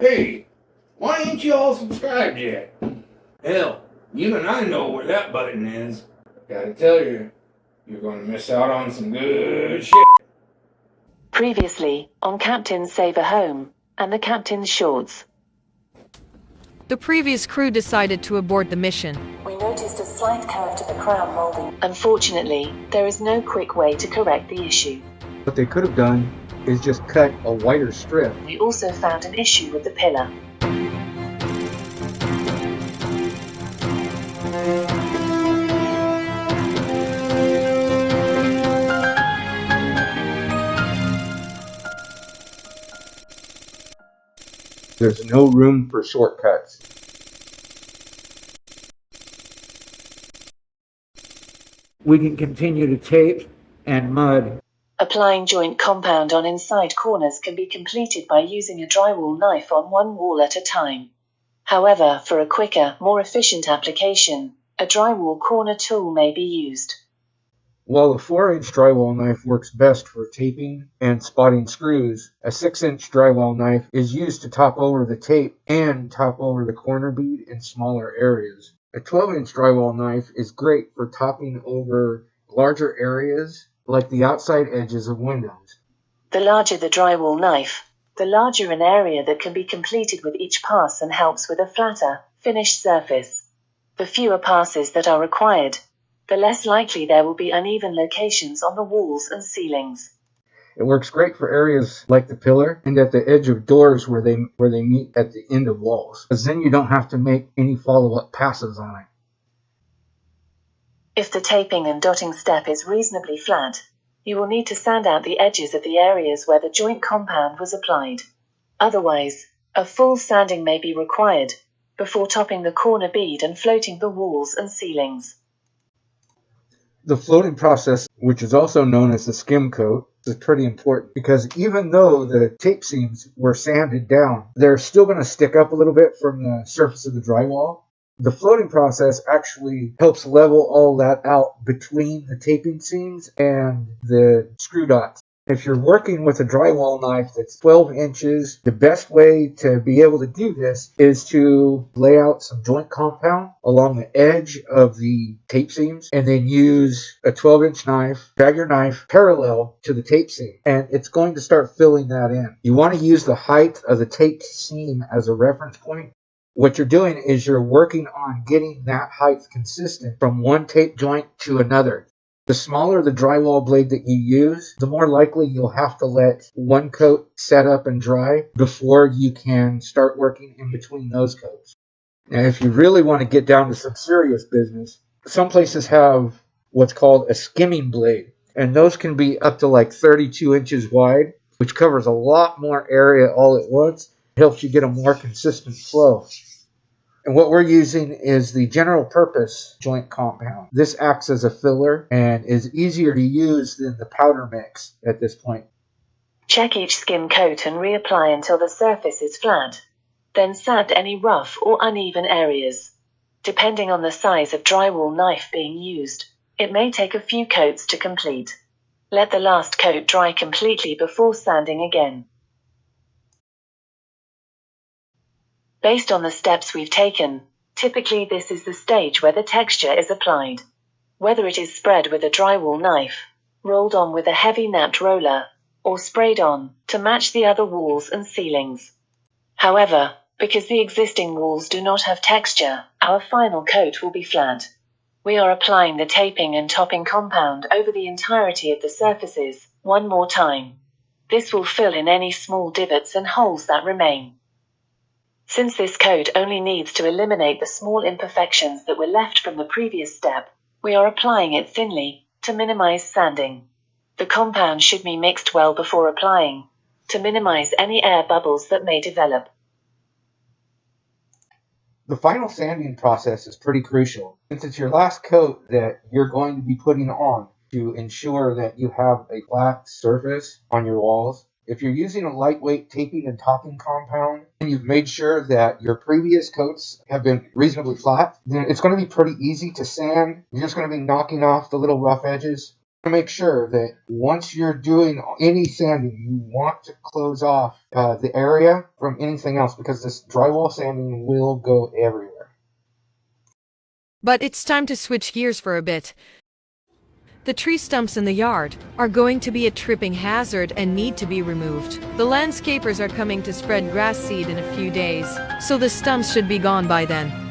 Hey, why ain't you all subscribed yet? Hell, even I know where that button is. Gotta tell you, you're gonna miss out on some good shit. Previously, on Captain Save a Home, and the Captain's Shorts. The previous crew decided to abort the mission. We noticed a slight curve to the crown molding. Unfortunately, there is no quick way to correct the issue. What they could have done is just cut a wider strip. We also found an issue with the pillar. There's no room for shortcuts. We can continue to tape and mud. Applying joint compound on inside corners can be completed by using a drywall knife on one wall at a time. However, for a quicker, more efficient application, a drywall corner tool may be used. While a 4-inch drywall knife works best for taping and spotting screws, a 6-inch drywall knife is used to top over the tape and top over the corner bead in smaller areas. A 12-inch drywall knife is great for topping over larger areas like the outside edges of windows. The larger the drywall knife, the larger an area that can be completed with each pass and helps with a flatter, finished surface. The fewer passes that are required, the less likely there will be uneven locations on the walls and ceilings. It works great for areas like the pillar and at the edge of doors where they meet at the end of walls, because then you don't have to make any follow-up passes on it. If the taping and dotting step is reasonably flat, you will need to sand out the edges of the areas where the joint compound was applied. Otherwise, a full sanding may be required before topping the corner bead and floating the walls and ceilings. The floating process, which is also known as the skim coat, is pretty important because even though the tape seams were sanded down, they're still going to stick up a little bit from the surface of the drywall. The floating process actually helps level all that out between the taping seams and the screw dots. If you're working with a drywall knife that's 12 inches, the best way to be able to do this is to lay out some joint compound along the edge of the tape seams and then use a 12-inch knife, drag your knife parallel to the tape seam, and it's going to start filling that in. You want to use the height of the taped seam as a reference point. What you're doing is you're working on getting that height consistent from one tape joint to another. The smaller the drywall blade that you use, the more likely you'll have to let one coat set up and dry before you can start working in between those coats. Now, if you really want to get down to some serious business, some places have what's called a skimming blade, and those can be up to like 32 inches wide, which covers a lot more area all at once. It helps you get a more consistent flow. And what we're using is the general purpose joint compound. This acts as a filler and is easier to use than the powder mix at this point. Check each skim coat and reapply until the surface is flat. Then sand any rough or uneven areas. Depending on the size of drywall knife being used, it may take a few coats to complete. Let the last coat dry completely before sanding again. Based on the steps we've taken, typically this is the stage where the texture is applied. Whether it is spread with a drywall knife, rolled on with a heavy napped roller, or sprayed on to match the other walls and ceilings. However, because the existing walls do not have texture, our final coat will be flat. We are applying the taping and topping compound over the entirety of the surfaces one more time. This will fill in any small divots and holes that remain. Since this coat only needs to eliminate the small imperfections that were left from the previous step, we are applying it thinly to minimize sanding. The compound should be mixed well before applying to minimize any air bubbles that may develop. The final sanding process is pretty crucial since it's your last coat that you're going to be putting on to ensure that you have a flat surface on your walls. If you're using a lightweight taping and topping compound and you've made sure that your previous coats have been reasonably flat, then it's going to be pretty easy to sand. You're just going to be knocking off the little rough edges. To make sure that once you're doing any sanding, you want to close off the area from anything else because this drywall sanding will go everywhere. But it's time to switch gears for a bit. The tree stumps in the yard are going to be a tripping hazard and need to be removed. The landscapers are coming to spread grass seed in a few days, so the stumps should be gone by then.